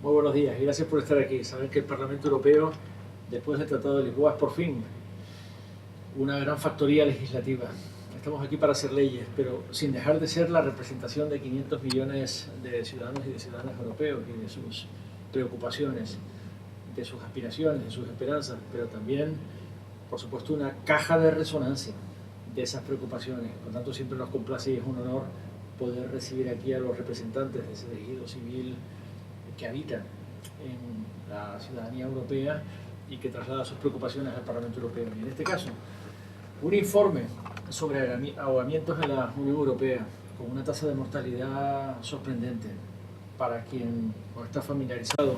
Muy buenos días y gracias por estar aquí. Saben que el Parlamento Europeo, después del Tratado de Lisboa, es por fin una gran factoría legislativa. Estamos aquí para hacer leyes, pero sin dejar de ser la representación de 500 millones de ciudadanos y de ciudadanas europeos y de sus preocupaciones, de sus aspiraciones, de sus esperanzas, pero también, por supuesto, una caja de resonancia de esas preocupaciones. Por tanto, siempre nos complace y es un honor poder recibir aquí a los representantes de ese tejido civil que habitan en la ciudadanía europea y que traslada sus preocupaciones al Parlamento Europeo. Y en este caso, un informe sobre ahogamientos en la Unión Europea con una tasa de mortalidad sorprendente. Para quien no está familiarizado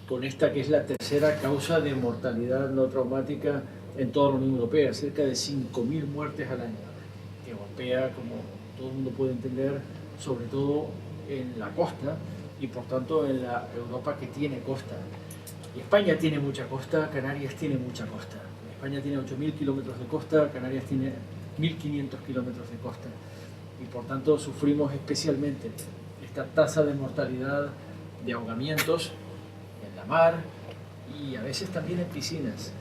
con esta, que es la tercera causa de mortalidad no traumática en toda la Unión Europea, cerca de 5.000 muertes al año, que golpea, como todo el mundo puede entender, sobre todo en la costa y por tanto en la Europa que tiene costa. Y España tiene mucha costa, Canarias tiene mucha costa. España tiene 8.000 kilómetros de costa, Canarias tiene 1.500 kilómetros de costa. Y por tanto sufrimos especialmente esta tasa de mortalidad de ahogamientos en la mar y a veces también en piscinas.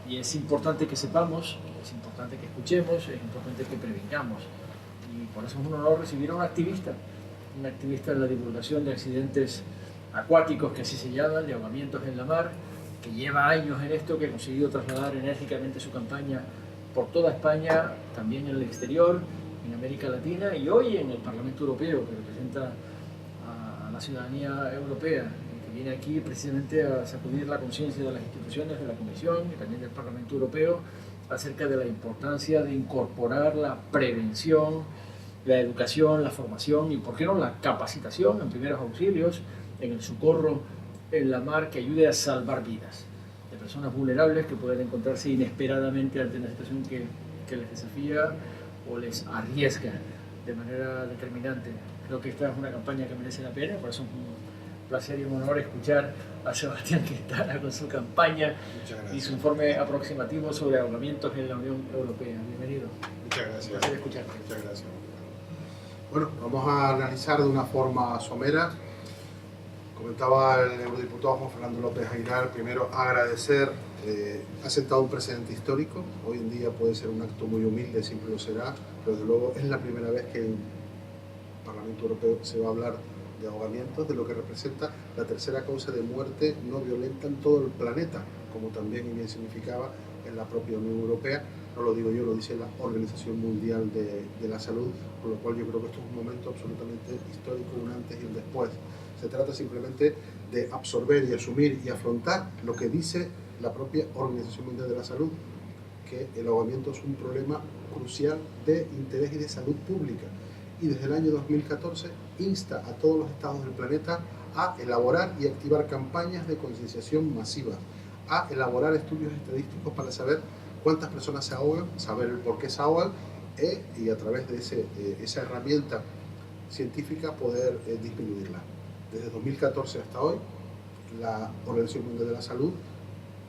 Y es importante que sepamos, es importante que escuchemos, es importante que prevengamos. Y por eso es un honor recibir a un activista en la divulgación de accidentes acuáticos, que así se llaman, de ahogamientos en la mar, que lleva años en esto, que ha conseguido trasladar enérgicamente su campaña por toda España, también en el exterior, en América Latina y hoy en el Parlamento Europeo, que representa a la ciudadanía europea, que viene aquí precisamente a sacudir la conciencia de las instituciones, de la Comisión y también del Parlamento Europeo, acerca de la importancia de incorporar la prevención, la educación, la formación y, por qué no, la capacitación en primeros auxilios, en el socorro en la mar, que ayude a salvar vidas de personas vulnerables que pueden encontrarse inesperadamente ante una situación que les desafía o les arriesga de manera determinante. Creo que esta es una campaña que merece la pena, por eso es un placer y un honor escuchar a Sebastián Quintana con su campaña y su informe aproximativo sobre ahogamientos en la Unión Europea. Bienvenido. Muchas gracias. Un placer escucharte. Muchas gracias. Bueno, vamos a analizar de una forma somera. Comentaba el eurodiputado Juan Fernando López Aguilar, primero agradecer, ha sentado un precedente histórico. Hoy en día puede ser un acto muy humilde, siempre lo será, pero desde luego es la primera vez que en el Parlamento Europeo se va a hablar de ahogamientos, de lo que representa la tercera causa de muerte no violenta en todo el planeta, como también y bien significaba en la propia Unión Europea. No lo digo yo, lo dice la Organización Mundial de la Salud, con lo cual yo creo que esto es un momento absolutamente histórico, un antes y un después. Se trata simplemente de absorber y asumir y afrontar lo que dice la propia Organización Mundial de la Salud, que el ahogamiento es un problema crucial de interés y de salud pública. Y desde el año 2014 insta a todos los estados del planeta a elaborar y activar campañas de concienciación masivas, a elaborar estudios estadísticos para saber cuántas personas se ahogan, saber el por qué se ahogan y a través de esa herramienta científica poder disminuirla. Desde 2014 hasta hoy, la Organización Mundial de la Salud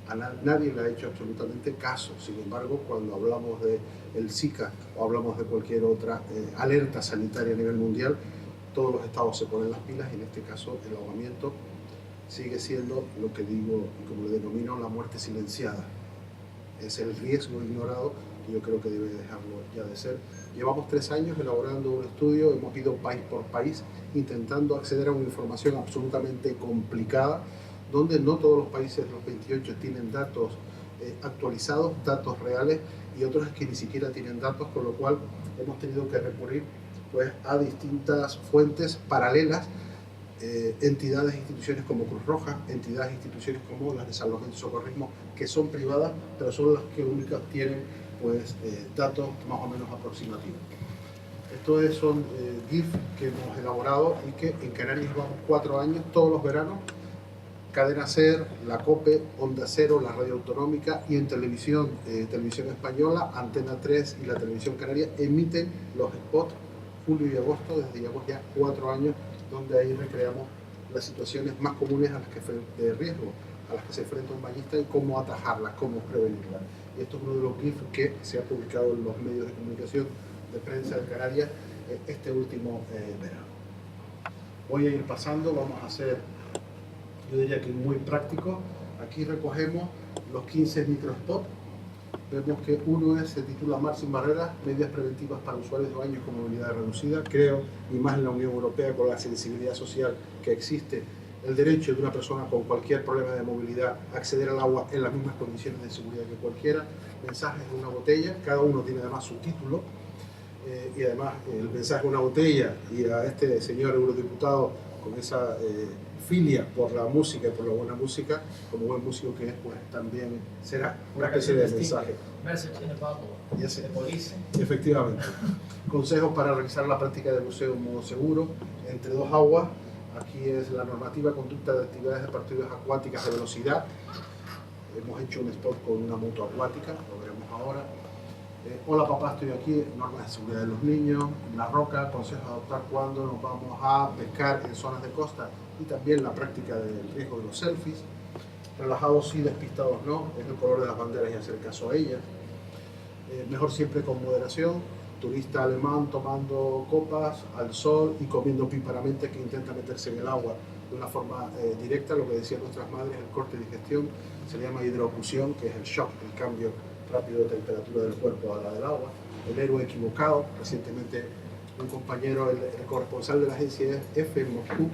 a nadie le ha hecho absolutamente caso. Sin embargo, cuando hablamos del Zika o hablamos de cualquier otra alerta sanitaria a nivel mundial, todos los estados se ponen las pilas y en este caso el ahogamiento sigue siendo lo que digo y como lo denomino la muerte silenciada. Es el riesgo ignorado que yo creo que debe dejarlo ya de ser. Llevamos 3 años elaborando un estudio, hemos ido país por país intentando acceder a una información absolutamente complicada, donde no todos los países de los 28 tienen datos actualizados, datos reales, y otros que ni siquiera tienen datos, con lo cual hemos tenido que recurrir pues, a distintas fuentes paralelas, entidades e instituciones como Cruz Roja, entidades e instituciones como las de Salvamento y Socorrismo, que son privadas, pero son las que únicas tienen pues, datos más o menos aproximativos. Estos son GIF que hemos elaborado y que en Canarias llevamos 4 años, todos los veranos. Cadena SER, la COPE, Onda Cero, la Radio Autonómica y en televisión, Televisión Española, Antena 3 y la Televisión Canaria emiten los spots julio y agosto, desde llevamos ya 4 años, donde ahí recreamos las situaciones más comunes de riesgo a las que se enfrenta un bañista y cómo atajarlas, cómo prevenirlas. Y esto es uno de los GIFs que se ha publicado en los medios de comunicación de prensa de Canarias este último verano. Voy a ir pasando, vamos a hacer yo diría que muy práctico. Aquí recogemos los 15 microspots. Vemos que uno se titula Mar sin barreras, medidas preventivas para usuarios de baños con movilidad reducida. Creo, y más en la Unión Europea, con la sensibilidad social que existe, el derecho de una persona con cualquier problema de movilidad a acceder al agua en las mismas condiciones de seguridad que cualquiera. Mensajes de una botella, cada uno tiene además su título, y además el mensaje de una botella, y a este señor eurodiputado con esa filia por la música y por la buena música, como buen músico que es, pues también será una especie de mensaje. Ya sé. Efectivamente. Consejos para realizar la práctica de buceo en modo seguro, entre dos aguas. Aquí es la normativa conducta de actividades deportivas acuáticas de velocidad. Hemos hecho un spot con una moto acuática, lo veremos ahora. Hola papá, estoy aquí, normas de seguridad de los niños, la roca, consejos a adoptar cuando nos vamos a pescar en zonas de costa y también la práctica del riesgo de los selfies. Relajados sí, despistados no, es el color de las banderas y hacer caso a ellas. Mejor siempre con moderación, turista alemán tomando copas al sol y comiendo píparamente que intenta meterse en el agua de una forma directa, lo que decían nuestras madres, el corte de digestión, se le llama hidrofusión, que es el shock, el cambio rápido de temperatura del cuerpo a la del agua. El héroe equivocado, recientemente un compañero, el corresponsal de la agencia EFE en Moscú,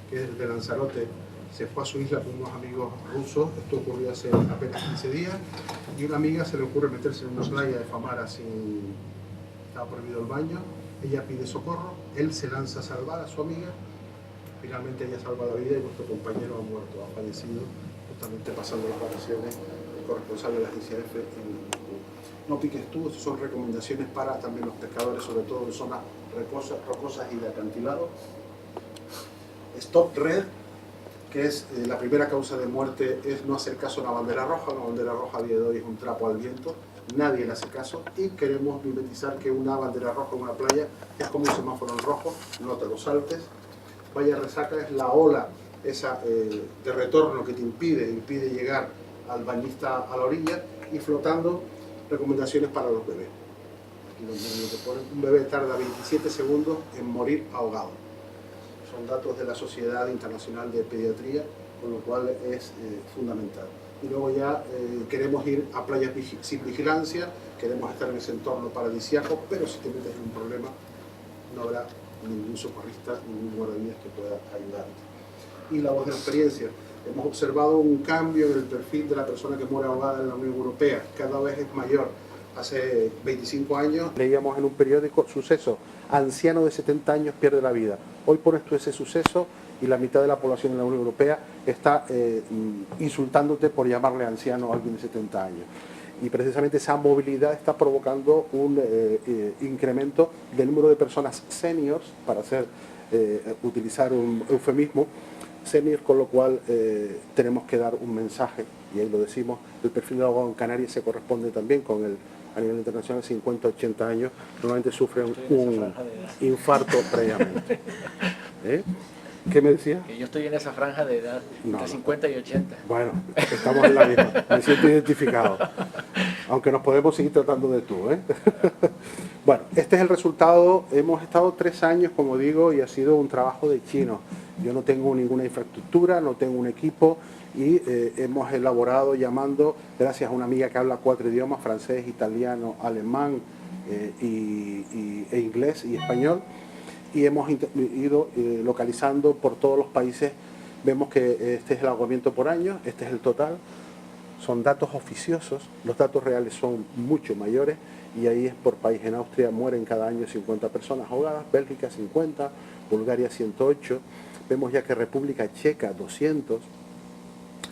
que es de Lanzarote, se fue a su isla con unos amigos rusos, esto ocurrió hace apenas 15 días, y una amiga se le ocurre meterse en una playa de Famara sin... estaba prohibido el baño, ella pide socorro, él se lanza a salvar a su amiga, finalmente ella salva la vida y nuestro compañero ha muerto, ha fallecido, justamente pasando las vacaciones, el corresponsal de la agencia EFE en Moscú. No piques tú, esas son recomendaciones para también los pescadores, sobre todo en zonas rocosas y de acantilado. Stop Red, que es la primera causa de muerte, es no hacer caso a una bandera roja. Una bandera roja a día de hoy es un trapo al viento, nadie le hace caso y queremos mimetizar que una bandera roja en una playa es como un semáforo en rojo, no te lo saltes. Vaya resaca es la ola esa de retorno que te impide llegar al bañista a la orilla, y flotando, recomendaciones para los bebés. Aquí donde te ponen, un bebé tarda 27 segundos en morir ahogado. Son datos de la Sociedad Internacional de Pediatría, con lo cual es fundamental. Y luego ya queremos ir a playas sin vigilancia, queremos estar en ese entorno paradisíaco, pero si te metes en un problema no habrá ningún socorrista, ningún guardavidas que pueda ayudarte. Y la voz de la experiencia. Hemos observado un cambio en el perfil de la persona que muere ahogada en la Unión Europea, cada vez es mayor. Hace 25 años leíamos en un periódico suceso, anciano de 70 años pierde la vida. Hoy pones tú ese suceso y la mitad de la población en la Unión Europea está insultándote por llamarle anciano a alguien de 70 años. Y precisamente esa movilidad está provocando un incremento del número de personas seniors, para utilizar un eufemismo, seniors, con lo cual tenemos que dar un mensaje, y ahí lo decimos, el perfil de ahogado en Canarias se corresponde también con el, a nivel internacional, 50-80 años, normalmente sufren un infarto previamente. ¿Qué me decía? Que yo estoy en esa franja de edad, entre 50 y 80. Bueno, estamos en la misma, me siento identificado, aunque nos podemos seguir tratando de tú, ¿eh? Bueno, este es el resultado. Hemos estado 3 años, como digo, y ha sido un trabajo de chinos. Yo no tengo ninguna infraestructura, no tengo un equipo, y hemos elaborado llamando, gracias a una amiga que habla 4 idiomas, francés, italiano, alemán e inglés y español, y hemos ido localizando por todos los países. Vemos que este es el ahogamiento por año, este es el total, son datos oficiosos, los datos reales son mucho mayores, y ahí es por país. En Austria mueren cada año 50 personas ahogadas, Bélgica 50, Bulgaria 108, vemos ya que República Checa 200,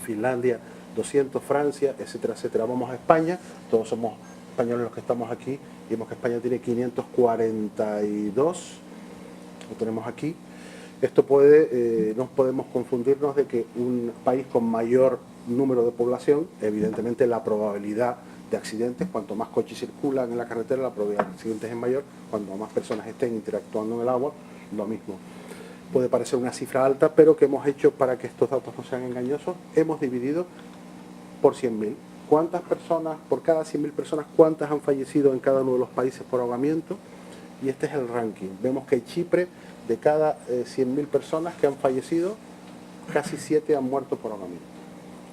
Finlandia 200, Francia, etcétera, etcétera. Vamos a España, todos somos españoles los que estamos aquí, y vemos que España tiene 542, lo tenemos aquí. Esto puede, no podemos confundirnos de que un país con mayor número de población, evidentemente la probabilidad de accidentes, cuanto más coches circulan en la carretera, la probabilidad de accidentes es mayor, cuanto más personas estén interactuando en el agua, lo mismo. Puede parecer una cifra alta, pero ¿qué hemos hecho para que estos datos no sean engañosos? Hemos dividido por 100.000. ¿Cuántas personas, por cada 100.000 personas, cuántas han fallecido en cada uno de los países por ahogamiento? Y este es el ranking. Vemos que Chipre, de cada 100.000 personas que han fallecido, casi 7 han muerto por ahogamiento,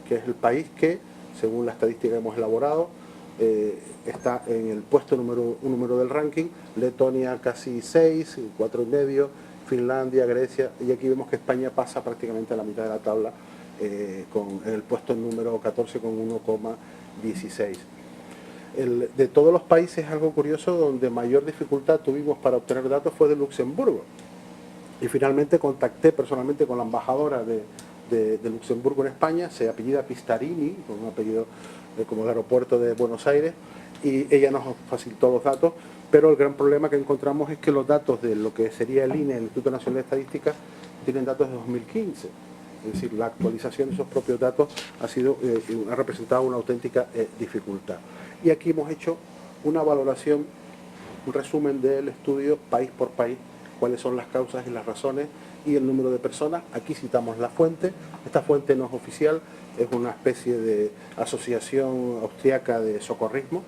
que es el país que, según la estadística que hemos elaborado, está en el puesto número del ranking. Letonia casi 6, 4,5, Finlandia, Grecia, y aquí vemos que España pasa prácticamente a la mitad de la tabla, en el puesto número 14 con 1,16. De todos los países, algo curioso, donde mayor dificultad tuvimos para obtener datos fue de Luxemburgo. Y finalmente contacté personalmente con la embajadora de Luxemburgo en España, se apellida Pistarini, con un apellido como el aeropuerto de Buenos Aires, y ella nos facilitó los datos, pero el gran problema que encontramos es que los datos de lo que sería el INE, el Instituto Nacional de Estadística, tienen datos de 2015. Es decir, la actualización de esos propios datos ha representado una auténtica dificultad. Y aquí hemos hecho una valoración, un resumen del estudio país por país, cuáles son las causas y las razones y el número de personas. Aquí citamos la fuente. Esta fuente no es oficial, es una especie de asociación austriaca de socorrismo,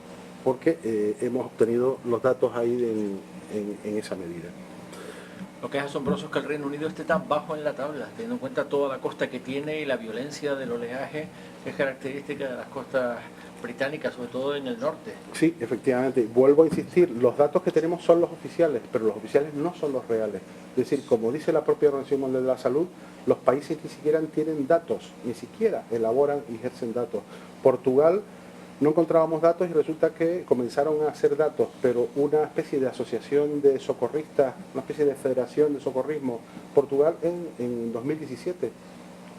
porque hemos obtenido los datos ahí en esa medida. Lo que es asombroso es que el Reino Unido esté tan bajo en la tabla, teniendo en cuenta toda la costa que tiene y la violencia del oleaje que es característica de las costas británicas, sobre todo en el norte. Sí, efectivamente. Vuelvo a insistir, los datos que tenemos son los oficiales, pero los oficiales no son los reales. Es decir, como dice la propia Organización Mundial de la Salud, los países ni siquiera tienen datos, ni siquiera elaboran y ejercen datos. Portugal, no encontrábamos datos y resulta que comenzaron a hacer datos, pero una especie de asociación de socorristas, una especie de federación de socorrismo, Portugal en 2017.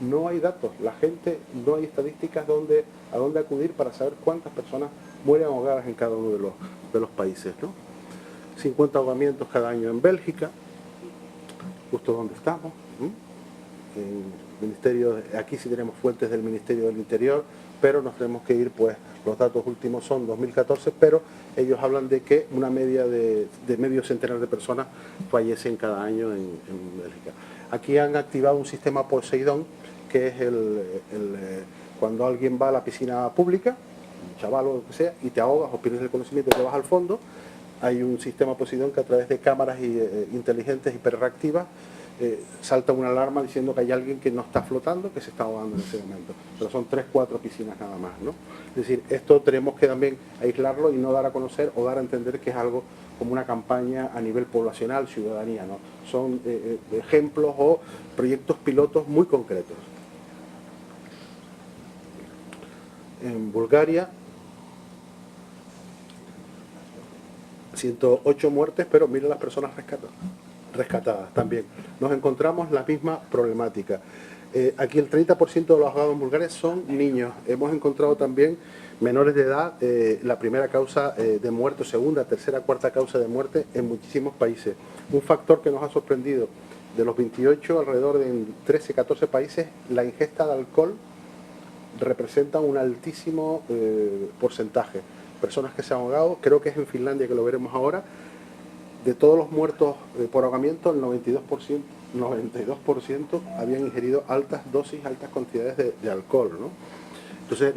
No hay datos, la gente, no hay estadísticas a dónde acudir para saber cuántas personas mueren ahogadas en cada uno de los países, ¿no? 50 ahogamientos cada año en Bélgica, justo donde estamos, aquí sí tenemos fuentes del Ministerio del Interior, pero nos tenemos que ir, pues los datos últimos son 2014, pero ellos hablan de que una media de medio centenar de personas fallecen cada año en Bélgica. Aquí han activado un sistema Poseidón, que es cuando alguien va a la piscina pública, un chaval o lo que sea, y te ahogas o pierdes el conocimiento y te vas al fondo, hay un sistema Poseidón que a través de cámaras inteligentes hiperreactivas salta una alarma diciendo que hay alguien que no está flotando, que se está ahogando en ese momento. Pero son 3 o 4 piscinas nada más, ¿no? Es decir, esto tenemos que también aislarlo y no dar a conocer o dar a entender que es algo como una campaña a nivel poblacional, ciudadanía, ¿no? Son ejemplos o proyectos pilotos muy concretos. En Bulgaria, 108 muertes, pero mira las personas rescatadas también. Nos encontramos la misma problemática. Aquí el 30% de los ahogados en Bulgaria son niños. Hemos encontrado también menores de edad, la primera causa de muerte, segunda, tercera, cuarta causa de muerte en muchísimos países. Un factor que nos ha sorprendido, de los 28, alrededor de 13, 14 países, la ingesta de alcohol representa un altísimo porcentaje. Personas que se han ahogado, creo que es en Finlandia, que lo veremos ahora, de todos los muertos por ahogamiento, el 92% habían ingerido altas dosis, altas cantidades de alcohol, ¿no? Entonces,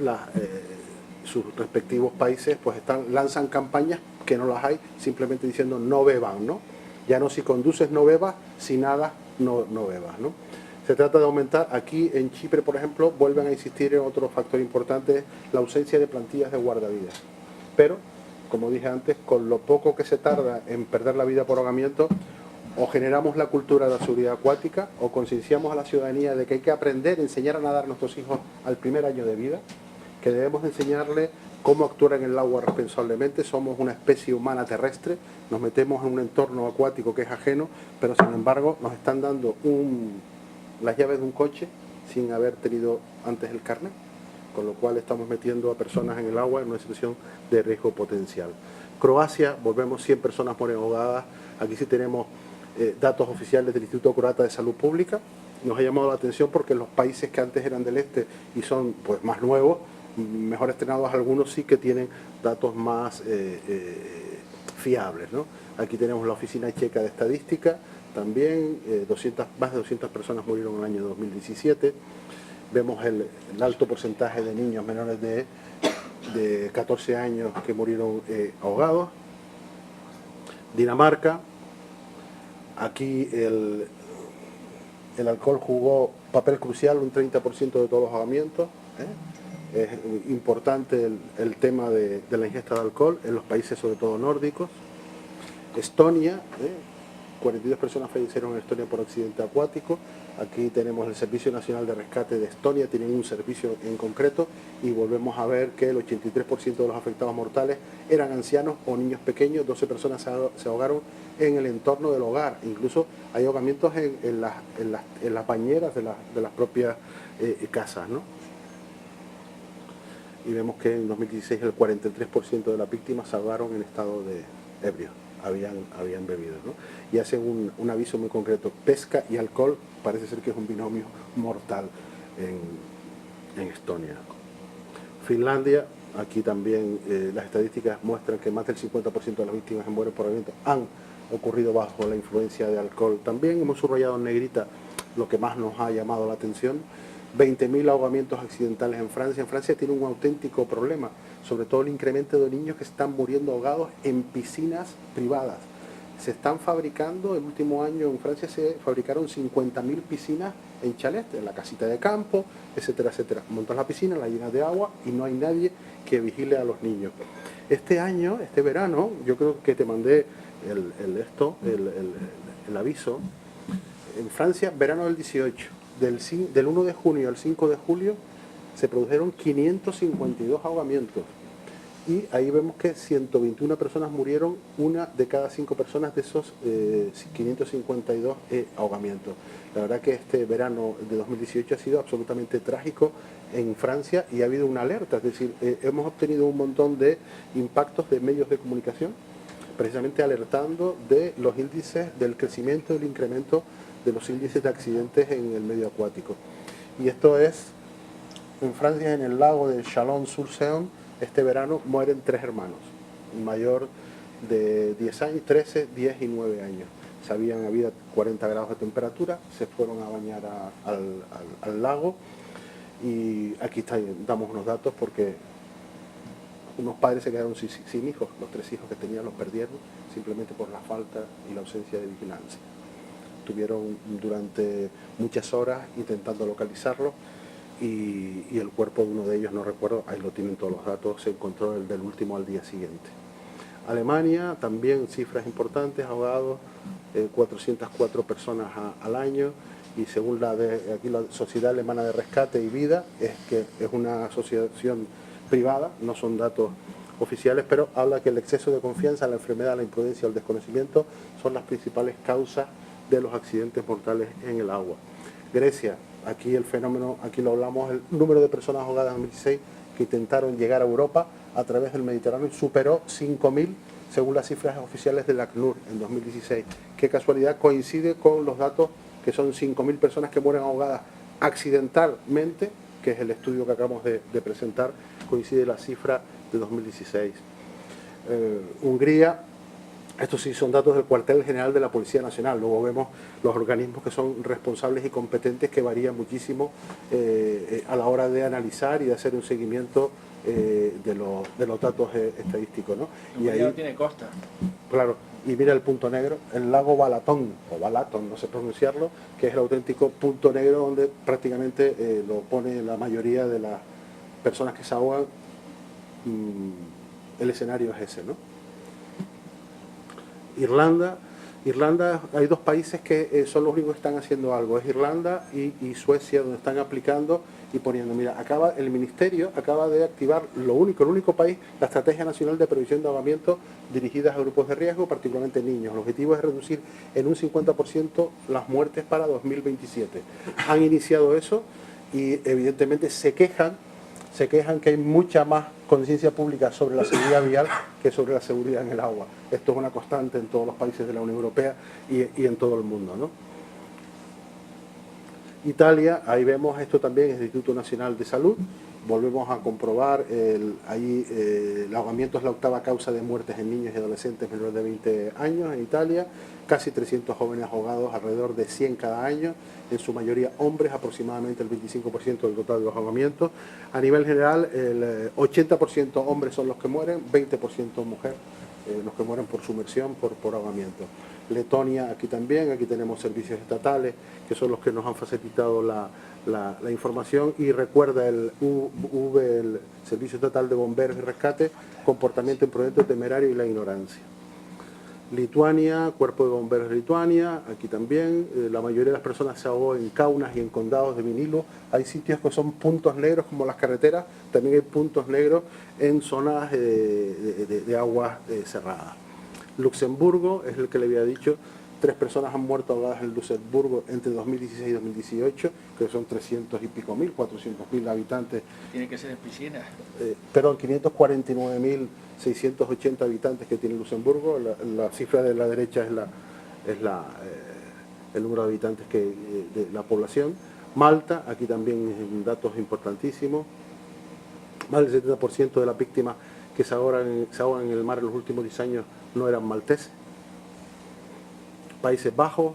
sus respectivos países pues lanzan campañas que no las hay, simplemente diciendo no beban, ¿no? Ya no si conduces no bebas, si nadas no bebas, ¿no? Se trata de aumentar, aquí en Chipre, por ejemplo, vuelven a insistir en otro factor importante, la ausencia de plantillas de guardavidas. Pero, como dije antes, con lo poco que se tarda en perder la vida por ahogamiento, o generamos la cultura de la seguridad acuática, o concienciamos a la ciudadanía de que hay que aprender, enseñar a nadar a nuestros hijos al primer año de vida, que debemos enseñarles cómo actuar en el agua responsablemente. Somos una especie humana terrestre, nos metemos en un entorno acuático que es ajeno, pero sin embargo nos están dando las llaves de un coche sin haber tenido antes el carnet, con lo cual estamos metiendo a personas en el agua en una situación de riesgo potencial. Croacia, volvemos, 100 personas mueren ahogadas. Aquí sí tenemos datos oficiales del Instituto Croata de Salud Pública. Nos ha llamado la atención porque los países que antes eran del este y son pues más nuevos, mejor estrenados, algunos sí que tienen datos más fiables, ¿no? Aquí tenemos la Oficina Checa de Estadística, también más de 200 personas murieron en el año 2017. Vemos el alto porcentaje de niños menores de 14 años que murieron ahogados. Dinamarca, aquí el alcohol jugó papel crucial, un 30% de todos los ahogamientos. Es importante el tema de la ingesta de alcohol en los países sobre todo nórdicos. Estonia, 42 personas fallecieron en Estonia por accidente acuático. Aquí tenemos el Servicio Nacional de Rescate de Estonia, tienen un servicio en concreto y volvemos a ver que el 83% de los afectados mortales eran ancianos o niños pequeños. 12 personas se ahogaron en el entorno del hogar. Incluso hay ahogamientos en las bañeras de las propias casas, ¿no? Y vemos que en 2016 el 43% de las víctimas se ahogaron en estado de ebrio. Habían bebido, ¿no? Y hacen un aviso muy concreto: pesca y alcohol parece ser que es un binomio mortal en Estonia. Finlandia, aquí también las estadísticas muestran que más del 50% de las víctimas que mueren por ahogamiento han ocurrido bajo la influencia de alcohol. También hemos subrayado en negrita lo que más nos ha llamado la atención: 20.000 ahogamientos accidentales en Francia. En Francia tiene un auténtico problema, sobre todo el incremento de niños que están muriendo ahogados en piscinas privadas. Se están fabricando, el último año en Francia se fabricaron 50.000 piscinas en chalets, en la casita de campo, etcétera, etcétera. Montas la piscina, la llenas de agua y no hay nadie que vigile a los niños. Este año, este verano, yo creo que te mandé el aviso. En Francia, verano del 18. Del 1 de junio al 5 de julio se produjeron 552 ahogamientos y ahí vemos que 121 personas murieron, una de cada 5 personas de esos 552 ahogamientos. La verdad que este verano de 2018 ha sido absolutamente trágico en Francia y ha habido una alerta, es decir, hemos obtenido un montón de impactos de medios de comunicación precisamente alertando de los índices del crecimiento, del incremento de los índices de accidentes en el medio acuático. Y esto es en Francia, en el lago de Chalon-sur-Saône. Este verano mueren 3 hermanos, un mayor de 10 años, 13, 10 y 9 años. Había 40 grados de temperatura, se fueron a bañar al lago y aquí damos unos datos porque unos padres se quedaron sin hijos, los 3 hijos que tenían los perdieron simplemente por la falta y la ausencia de vigilancia. Estuvieron durante muchas horas intentando localizarlo y el cuerpo de uno de ellos, no recuerdo, ahí lo tienen todos los datos, se encontró el del último al día siguiente. Alemania, también cifras importantes, ahogados, 404 personas al año, y según aquí la Sociedad Alemana de Rescate y Vida, es una asociación privada, no son datos oficiales, pero habla que el exceso de confianza, la enfermedad, la imprudencia o el desconocimiento son las principales causas de los accidentes mortales en el agua. Grecia, aquí el fenómeno, aquí lo hablamos, el número de personas ahogadas en 2016 que intentaron llegar a Europa a través del Mediterráneo superó 5.000 según las cifras oficiales del ACNUR en 2016. Qué casualidad, coincide con los datos que son 5.000 personas que mueren ahogadas accidentalmente, que es el estudio que acabamos de presentar, coincide la cifra de 2016. Hungría, estos sí son datos del cuartel general de la Policía Nacional. Luego vemos los organismos que son responsables y competentes, que varían muchísimo a la hora de analizar y de hacer un seguimiento de los datos estadísticos, ¿no? Y ahí no tiene costa. Claro, y mira el punto negro, el lago Balatón, o Balaton, no sé pronunciarlo, que es el auténtico punto negro donde prácticamente lo pone la mayoría de las personas que se ahogan. El escenario es ese, ¿no? Irlanda, hay 2 países que son los únicos que están haciendo algo, es Irlanda y Suecia, donde están aplicando y poniendo, mira, el Ministerio acaba de activar el único país, la Estrategia Nacional de Previsión de Ahogamiento dirigidas a grupos de riesgo, particularmente niños. El objetivo es reducir en un 50% las muertes para 2027. Han iniciado eso y evidentemente se quejan que hay mucha más conciencia pública sobre la seguridad vial que sobre la seguridad en el agua. Esto es una constante en todos los países de la Unión Europea y en todo el mundo, ¿no? Italia, ahí vemos esto también, el Instituto Nacional de Salud. Volvemos a comprobar, el ahogamiento es la 8ª causa de muertes en niños y adolescentes menores de 20 años en Italia. Casi 300 jóvenes ahogados, alrededor de 100 cada año, en su mayoría hombres, aproximadamente el 25% del total de los ahogamientos. A nivel general, el 80% hombres son los que mueren, 20% mujeres, los que mueren por sumersión, por ahogamiento. Letonia, aquí también, aquí tenemos servicios estatales, que son los que nos han facilitado la información, y recuerda el Servicio Estatal de Bomberos y Rescate, comportamiento imprudente, temerario y la ignorancia. Lituania, Cuerpo de Bomberos de Lituania, aquí también, la mayoría de las personas se ahogó en Kaunas y en condados de vinilo. Hay sitios que son puntos negros como las carreteras, también hay puntos negros en zonas de aguas cerradas. Luxemburgo es el que le había dicho, 3 personas han muerto ahogadas en Luxemburgo entre 2016 y 2018, que son 300 y pico mil, 400.000 habitantes. Tiene que ser en piscinas. Perdón, 549.680 habitantes que tiene Luxemburgo. La cifra de la derecha es el número de habitantes de la población. Malta, aquí también datos importantísimos. Más del 70% de las víctimas que se ahogan en el mar en los últimos 10 años no eran malteses. Países Bajos,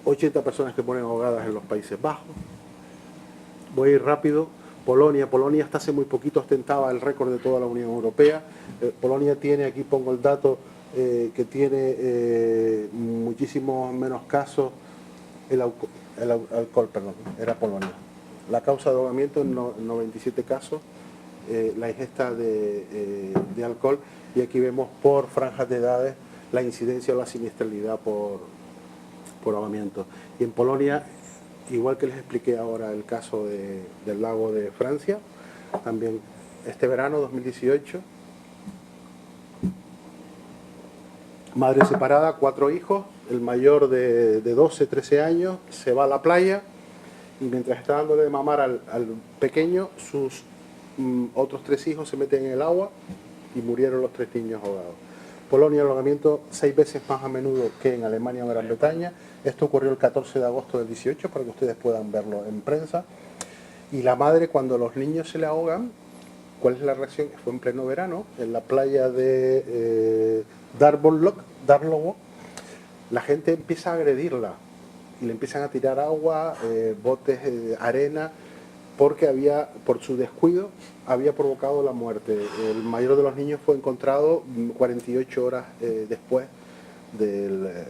80 personas que ponen ahogadas en los Países Bajos. Voy a ir rápido. Polonia hasta hace muy poquito ostentaba el récord de toda la Unión Europea. Polonia tiene, aquí pongo el dato, que tiene muchísimos menos casos, el alcohol, perdón, era Polonia. La causa de ahogamiento en 97 casos, la ingesta de alcohol, y aquí vemos por franjas de edades la incidencia o la siniestralidad por ahogamiento. Y en Polonia, igual que les expliqué ahora el caso del lago de Francia, también este verano 2018, madre separada, 4 hijos, el mayor de 12, 13 años, se va a la playa y mientras está dándole de mamar al pequeño, sus otros 3 hijos se meten en el agua y murieron los 3 niños ahogados. Polonia, el ahogamiento 6 veces más a menudo que en Alemania o Gran Bretaña. Esto ocurrió el 14 de agosto del 18, para que ustedes puedan verlo en prensa. Y la madre, cuando los niños se le ahogan, ¿cuál es la reacción? Fue en pleno verano, en la playa de Darlowo, la gente empieza a agredirla y le empiezan a tirar agua, botes, arena, porque por su descuido había provocado la muerte. El mayor de los niños fue encontrado 48 horas después de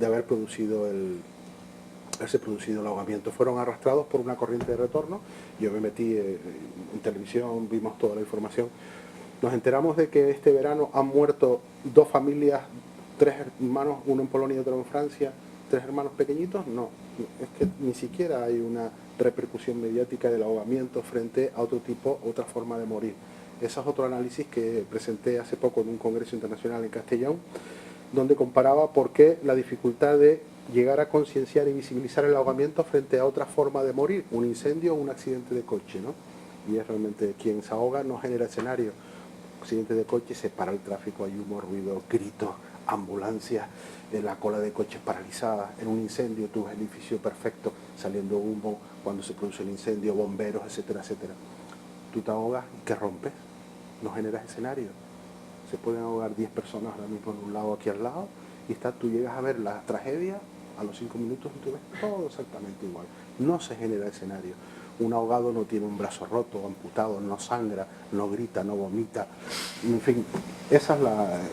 haberse producido el ahogamiento. Fueron arrastrados por una corriente de retorno. Yo me metí en televisión, vimos toda la información. Nos enteramos de que este verano han muerto 2 familias, 3 hermanos, uno en Polonia y otro en Francia, 3 hermanos pequeñitos. No, es que ni siquiera hay una repercusión mediática del ahogamiento frente a otra forma de morir. Ese es otro análisis que presenté hace poco en un congreso internacional en Castellón, donde comparaba por qué la dificultad de llegar a concienciar y visibilizar el ahogamiento frente a otra forma de morir, un incendio o un accidente de coche, ¿no? Y es realmente quien se ahoga no genera escenario. Accidente de coche, se para el tráfico, hay humo, ruido, gritos, ambulancias, la cola de coches paralizada. En un incendio tú ves el edificio perfecto, saliendo humo cuando se produce el incendio, bomberos, etcétera, etcétera. Tú te ahogas y ¿qué rompes? No generas escenario. Se pueden ahogar 10 personas ahora mismo en un lago aquí al lado y tú llegas a ver la tragedia a los 5 minutos y tú ves todo exactamente igual. No se genera escenario. Un ahogado no tiene un brazo roto, amputado, no sangra, no grita, no vomita. En fin, esa es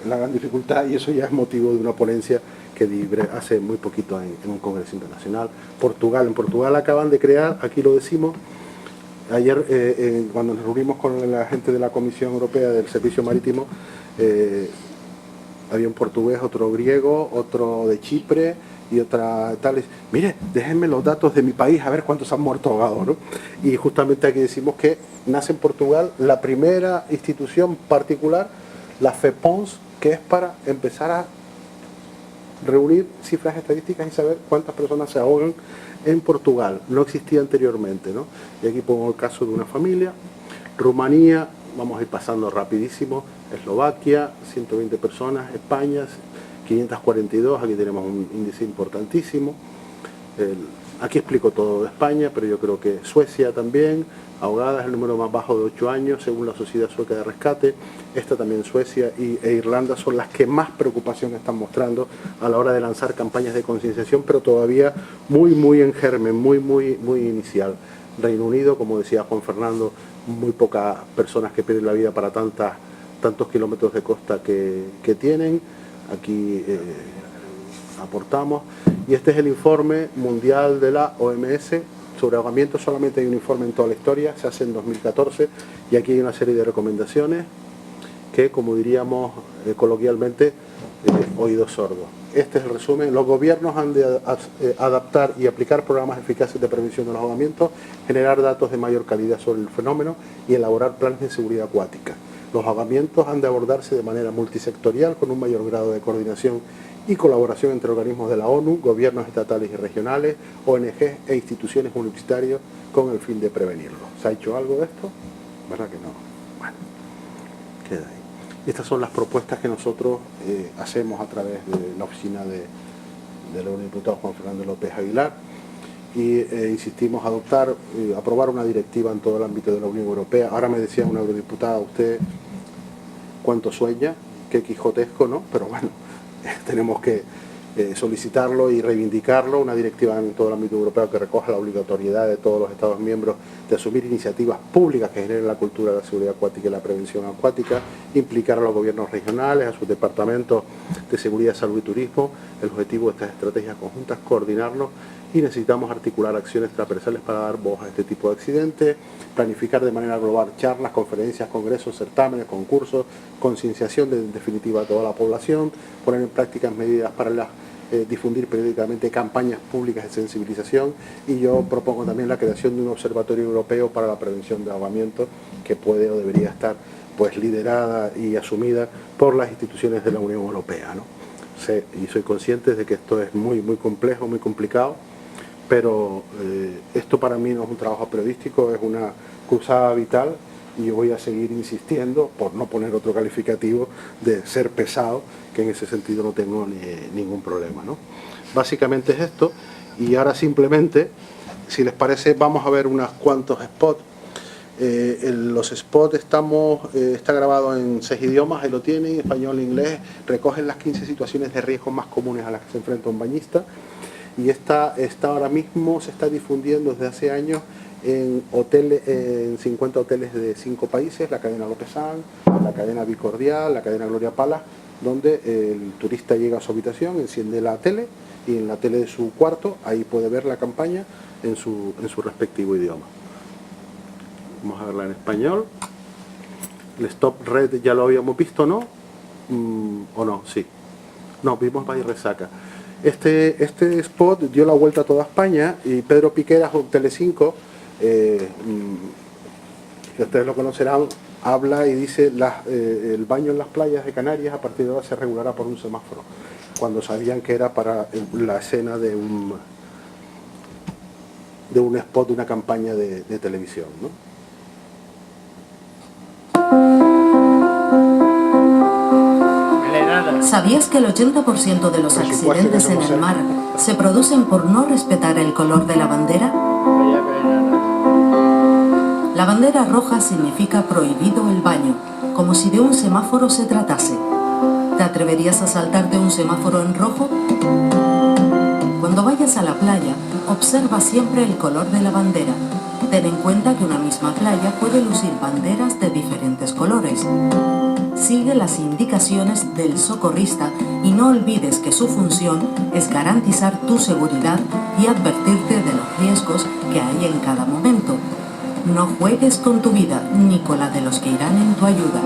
la gran dificultad, y eso ya es motivo de una ponencia que libré hace muy poquito en un congreso internacional. En Portugal acaban de crear, aquí lo decimos, ayer cuando nos reunimos con la gente de la Comisión Europea del Servicio Marítimo, había un portugués, otro griego, otro de Chipre y otra tal. Mire, déjenme los datos de mi país a ver cuántos han muerto ahogados, ¿no? Y justamente aquí decimos que nace en Portugal la primera institución particular, la FEPONS, que es para empezar a reunir cifras estadísticas y saber cuántas personas se ahogan en Portugal. No existía anteriormente, ¿no? Y aquí pongo el caso de una familia. Rumanía, vamos a ir pasando rapidísimo. Eslovaquia, 120 personas. España, 542, aquí tenemos un índice importantísimo. Aquí explico todo de España, pero yo creo que Suecia también, ahogadas, el número más bajo de 8 años, según la Sociedad Sueca de Rescate. Esta también, Suecia e Irlanda, son las que más preocupación están mostrando a la hora de lanzar campañas de concienciación, pero todavía muy en germen, muy inicial. Reino Unido, como decía Juan Fernando, muy pocas personas que pierden la vida para tantas tantos kilómetros de costa que tienen. Aquí aportamos. Y este es el informe mundial de la OMS sobre ahogamiento. Solamente hay un informe en toda la historia, se hace en 2014, y aquí hay una serie de recomendaciones que, como diríamos coloquialmente, oídos sordos. Este es el resumen. Los gobiernos han de adaptar y aplicar programas eficaces de prevención de los ahogamientos, generar datos de mayor calidad sobre el fenómeno y elaborar planes de seguridad acuática. Los ahogamientos han de abordarse de manera multisectorial, con un mayor grado de coordinación y colaboración entre organismos de la ONU, gobiernos estatales y regionales, ONGs e instituciones universitarias, con el fin de prevenirlo. ¿Se ha hecho algo de esto? ¿Verdad que no? Bueno, queda ahí. Estas son las propuestas que nosotros hacemos a través de la oficina del eurodiputado Juan Fernando López Aguilar, y insistimos adoptar, aprobar una directiva en todo el ámbito de la Unión Europea. Ahora me decía una eurodiputada, usted cuánto sueña, qué quijotesco, ¿no? Pero bueno, tenemos que solicitarlo y reivindicarlo, una directiva en todo el ámbito europeo que recoja la obligatoriedad de todos los Estados miembros de asumir iniciativas públicas que generen la cultura de la seguridad acuática y la prevención acuática, implicar a los gobiernos regionales, a sus departamentos de seguridad, salud y turismo. El objetivo de estas estrategias conjuntas es coordinarnos, y necesitamos articular acciones transversales para dar voz a este tipo de accidentes, planificar de manera global charlas, conferencias, congresos, certámenes, concursos, concienciación de, en definitiva, a toda la población, poner en práctica medidas para difundir periódicamente campañas públicas de sensibilización, y yo propongo también la creación de un observatorio europeo para la prevención de ahogamiento, que puede o debería estar pues liderada y asumida por las instituciones de la Unión Europea, ¿no? Sé y soy consciente de que esto es muy complejo, muy complicado, pero esto para mí no es un trabajo periodístico, es una cruzada vital, y yo voy a seguir insistiendo, por no poner otro calificativo, de ser pesado, que en ese sentido no tengo ningún problema, ¿no? Básicamente es esto, y ahora simplemente, si les parece, vamos a ver unos cuantos spots. Los spots está grabado en 6 idiomas, ahí lo tienen, español e inglés, recogen las 15 situaciones de riesgo más comunes a las que se enfrenta un bañista, y esta ahora mismo se está difundiendo desde hace años en 50 hoteles de 5 países, la cadena Lopezán, la cadena Bicordial, la cadena Gloria Pala, donde el turista llega a su habitación, enciende la tele, y en la tele de su cuarto ahí puede ver la campaña en su respectivo idioma. Vamos a verla en español. El Stop Red ya lo habíamos visto, ¿no? ¿O no? Sí. No, vimos Valle Resaca. Este spot dio la vuelta a toda España, y Pedro Piqueras, Telecinco, que ustedes lo conocerán, habla y dice el baño en las playas de Canarias a partir de ahora se regulará por un semáforo, cuando sabían que era para la escena de un spot de una campaña de televisión, ¿no? ¿Sabías que el 80% de los accidentes en el mar se producen por no respetar el color de la bandera? La bandera roja significa prohibido el baño, como si de un semáforo se tratase. ¿Te atreverías a saltarte un semáforo en rojo? Cuando vayas a la playa, observa siempre el color de la bandera. Ten en cuenta que una misma playa puede lucir banderas de diferentes colores. Sigue las indicaciones del socorrista y no olvides que su función es garantizar tu seguridad y advertirte de los riesgos que hay en cada momento. No juegues con tu vida ni con la de los que irán en tu ayuda.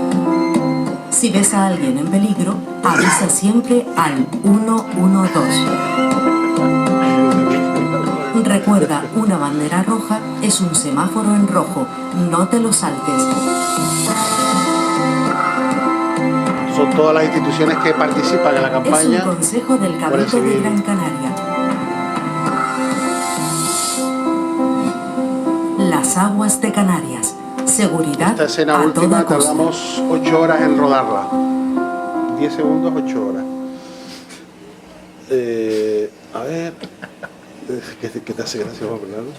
Si ves a alguien en peligro, avisa siempre al 112. Recuerda, una bandera roja es un semáforo en rojo. No te lo saltes. Son todas las instituciones que participan en la campaña. Es un consejo del Cabildo de Gran Canaria. Las aguas de Canarias. Seguridad. Esta escena a última toda costa. tardamos 8 horas en rodarla. 10 segundos, 8 horas. A ver. ¿Qué te hace gracia, Juan Fernando?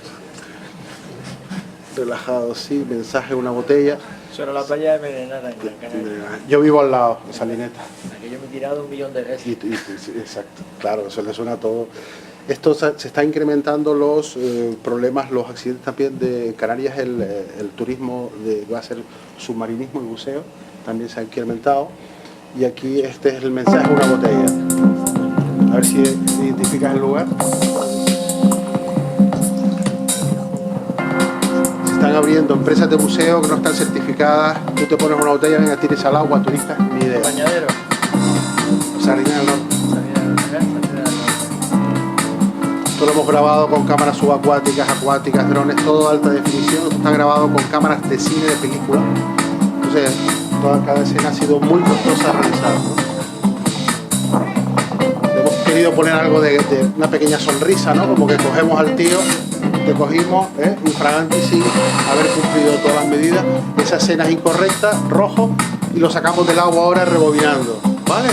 Relajado, sí. Mensaje, una botella. Eso era la playa de Merenara en Gran Canaria. Yo vivo al lado, en Salineta. Aquí yo me he tirado 1.000.000 de veces. Sí, exacto, claro, eso le suena a todo. Esto se está incrementando los problemas, los accidentes también de Canarias, el turismo, va a ser submarinismo y buceo, también se ha incrementado. Y aquí este es el mensaje de una botella. A ver si identificas el lugar. Se están abriendo empresas de buceo que no están certificadas. Tú te pones una botella, venga, tires al agua, turistas, ni idea. Bañadero. Sardina del Norte. Esto lo hemos grabado con cámaras subacuáticas, acuáticas, drones, todo alta definición. Esto está grabado con cámaras de cine, de película. Entonces, cada escena ha sido muy costosa de realizar, ¿no? Hemos querido poner algo de una pequeña sonrisa, ¿no? Como que cogemos al tío, te cogimos, infraganti sin haber cumplido todas las medidas. Esa escena es incorrecta, rojo, y lo sacamos del agua ahora rebobinando, ¿vale?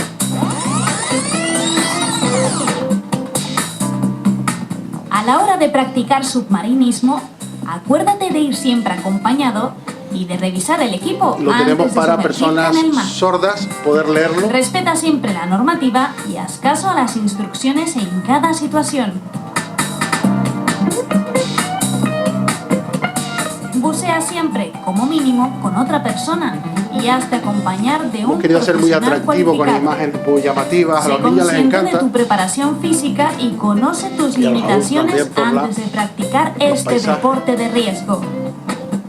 A la hora de practicar submarinismo, acuérdate de ir siempre acompañado y de revisar el equipo. Lo tenemos para personas sordas, poder leerlo. Respeta siempre la normativa y haz caso a las instrucciones en cada situación. Bucea siempre, como mínimo, con otra persona y hazte acompañar de un Hemos querido ser muy atractivo con imágenes muy llamativas. A los niños les encanta. De tu preparación física y conoce tus limitaciones antes de practicar este deporte de riesgo.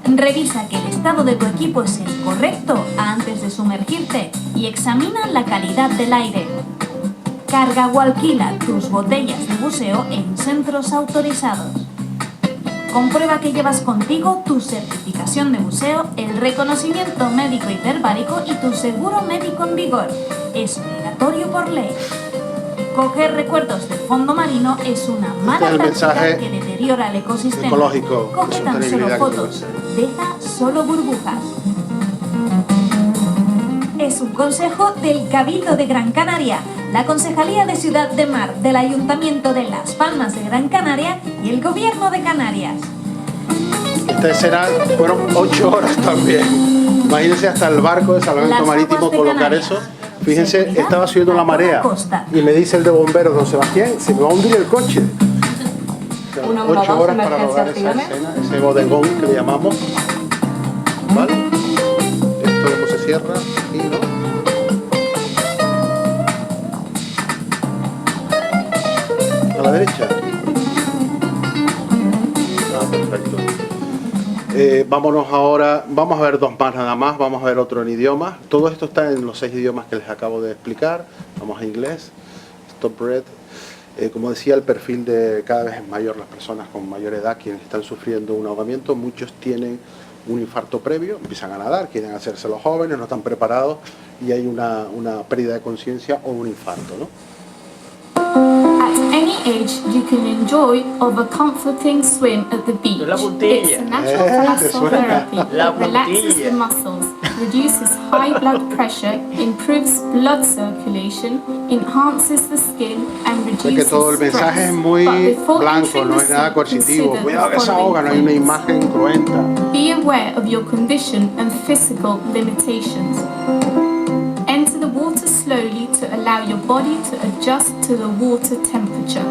Revisa que el estado de tu equipo es el correcto antes de sumergirte y examina la calidad del aire. Carga o alquila tus botellas de buceo en centros autorizados. Comprueba que llevas contigo tu certificación de buceo, el reconocimiento médico hiperbárico y tu seguro médico en vigor. Es obligatorio por ley. Coger recuerdos del fondo marino es una mala práctica que deteriora el ecosistema. Ecológico. Coge tan solo fotos, deja solo burbujas. Es un consejo del Cabildo de Gran Canaria, la Concejalía de Ciudad de Mar, del Ayuntamiento de Las Palmas de Gran Canaria y el Gobierno de Canarias. Esta escena fueron 8 horas también. Imagínense hasta el barco de salvamento marítimo colocar eso. Fíjense, estaba subiendo la marea y me dice el de bomberos, don Sebastián, se me va a hundir el coche. O sea, 8 horas para lograr esa escena, ese bodegón que le llamamos. ¿Vale? Esto cómo se cierra aquí, ¿no? A la derecha. Ah, perfecto. Vámonos ahora, vamos a ver 2 más nada más, vamos a ver otro en idioma. Todo esto está en los 6 idiomas que les acabo de explicar. Vamos a inglés. Stop Breath. Como decía, el perfil de cada vez es mayor, las personas con mayor edad quienes están sufriendo un ahogamiento, muchos tienen un infarto previo, empiezan a nadar, quieren hacerse los jóvenes, no están preparados y hay una pérdida de conciencia o un infarto, ¿no? At any age, you can enjoy of a comforting swim at the beach. It's a natural muscle therapy that relaxes the muscles, reduces high blood pressure, improves blood circulation, enhances the skin and reduces que todo el mensaje es muy blanco, no es nada coercitivo. Cuidado que se ahoga, no hay una imagen cruenta. Be aware of your condition and physical limitations. Enter the water slowly to allow your body to adjust to the water temperature.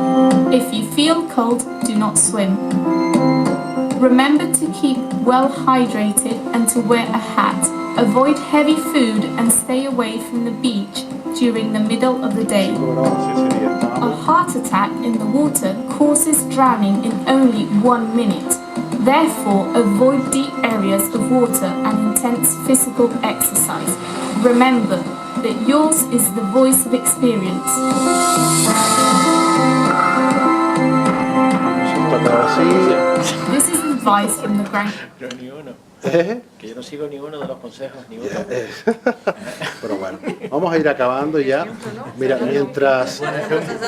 If you feel cold, do not swim. Remember to keep well hydrated and to wear a hat. Avoid heavy food and stay away from the beach during the middle of the day. A heart attack in the water causes drowning in only 1 minute. Therefore, avoid deep areas of water and intense physical exercise. Remember that yours is the voice of experience. This is advice from the Grand... Pero ni uno. Que yo no sigo ni uno de los consejos, ni uno. Pero bueno, vamos a ir acabando ya. Mira, mientras...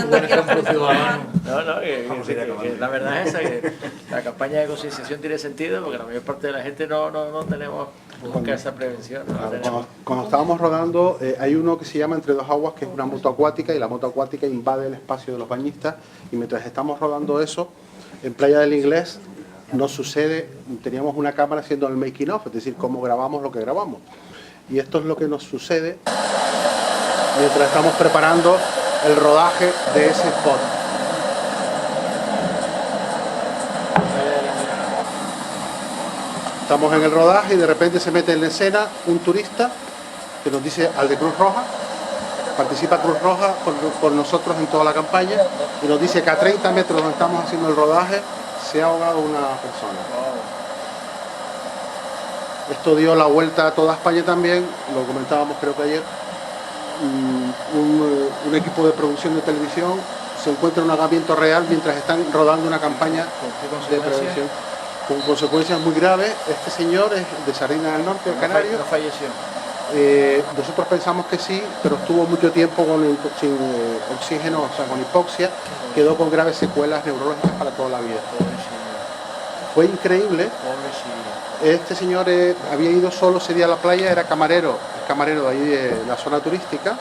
Buen ejemplo ciudadano. No, que la verdad es esa, que la campaña de concienciación tiene sentido porque la mayor parte de la gente no tenemos nunca esa prevención. Cuando estábamos rodando, hay uno que se llama Entre dos aguas, que es una moto acuática, y la moto acuática invade el espacio de los bañistas, y mientras estamos rodando eso, en Playa del Inglés, nos sucede, teníamos una cámara haciendo el making of, es decir, cómo grabamos lo que grabamos. Y esto es lo que nos sucede mientras estamos preparando el rodaje de ese spot. Estamos en el rodaje y de repente se mete en la escena un turista que nos dice al de Cruz Roja. Participa Cruz Roja con nosotros en toda la campaña y nos dice que a 30 metros donde estamos haciendo el rodaje se ha ahogado una persona. Esto dio la vuelta a toda España también, lo comentábamos creo que ayer. Un equipo de producción de televisión se encuentra un ahogamiento real mientras están rodando una campaña de prevención con consecuencias muy graves. Este señor es de Sardina del Norte, Canario. No falleció. Nosotros pensamos que sí, pero estuvo mucho tiempo sin oxígeno, o sea, con hipoxia, quedó con graves secuelas neurológicas para toda la vida. Fue increíble. Este señor había ido solo ese día a la playa, era camarero de ahí de la zona turística,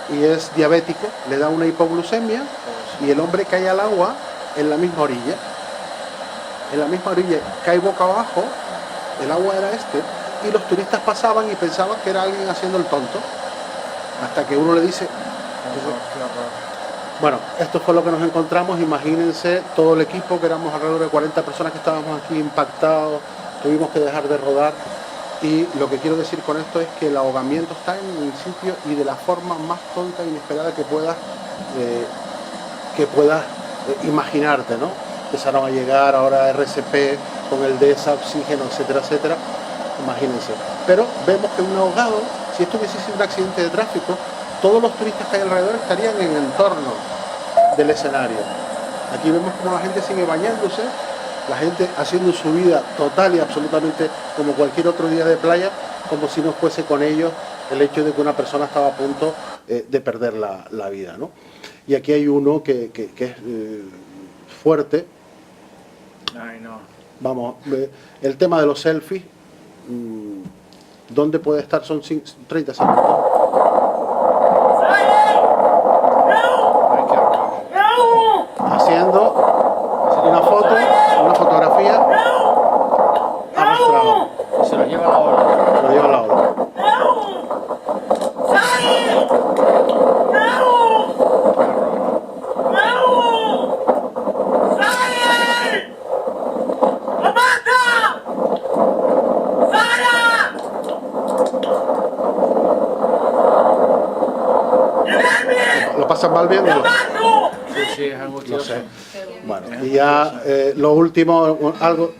y es diabético, le da una hipoglucemia y el hombre cae al agua en la misma orilla. En la misma orilla, cae boca abajo, el agua era y los turistas pasaban y pensaban que era alguien haciendo el tonto, hasta que uno le dice... Bueno, esto fue lo que nos encontramos. Imagínense todo el equipo, que éramos alrededor de 40 personas que estábamos aquí impactados, tuvimos que dejar de rodar, y lo que quiero decir con esto es que el ahogamiento está en un sitio y de la forma más tonta e inesperada que puedas imaginarte, ¿no? Empezaron a llegar ahora RCP con el DESA, oxígeno, etcétera, etcétera. Imagínense. Pero vemos que un ahogado, si esto hubiese sido un accidente de tráfico, todos los turistas que hay alrededor estarían en el entorno del escenario. Aquí vemos como la gente sigue bañándose, la gente haciendo su vida total y absolutamente como cualquier otro día de playa, como si no fuese con ellos el hecho de que una persona estaba a punto de perder la vida, ¿no? Y aquí hay uno que es fuerte. Ay, no. Vamos, el tema de los selfies, ¿dónde puede estar? Son 30 segundos. Haciendo una fotografía arrastrado. Se lo lleva la ola. Lo lleva la ola. ¿Lo pasan mal viéndolo? Sí, es angustioso. No sé. Bueno, y ya lo último, algo...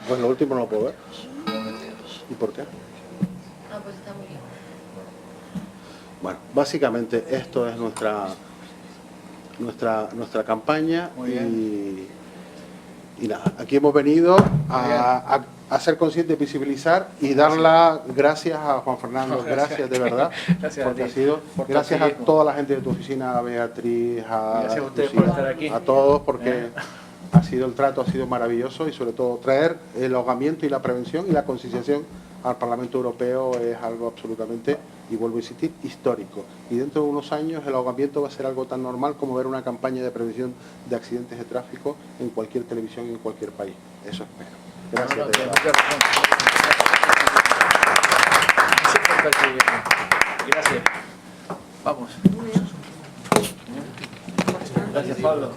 pues lo último no lo puedo ver. ¿Y por qué? Pues está muy bien. Bueno, básicamente esto es nuestra campaña y nada, aquí hemos venido a ser conscientes, visibilizar y dar las gracias a Juan Fernando, gracias de verdad, Gracias porque a ti, ha sido, por tu gracias a activismo. toda la gente de tu oficina, a Beatriz, Gracias a ustedes Lucía, por estar aquí. a todos, porque ha sido el trato, ha sido maravilloso, y sobre todo traer el ahogamiento y la prevención y la concienciación al Parlamento Europeo es algo absolutamente, y vuelvo a insistir, histórico. Y dentro de unos años el ahogamiento va a ser algo tan normal como ver una campaña de prevención de accidentes de tráfico en cualquier televisión en cualquier país. Eso espero. Gracias. No, de tienes verdad. mucha razón. Gracias. Vamos. Gracias, Pablo.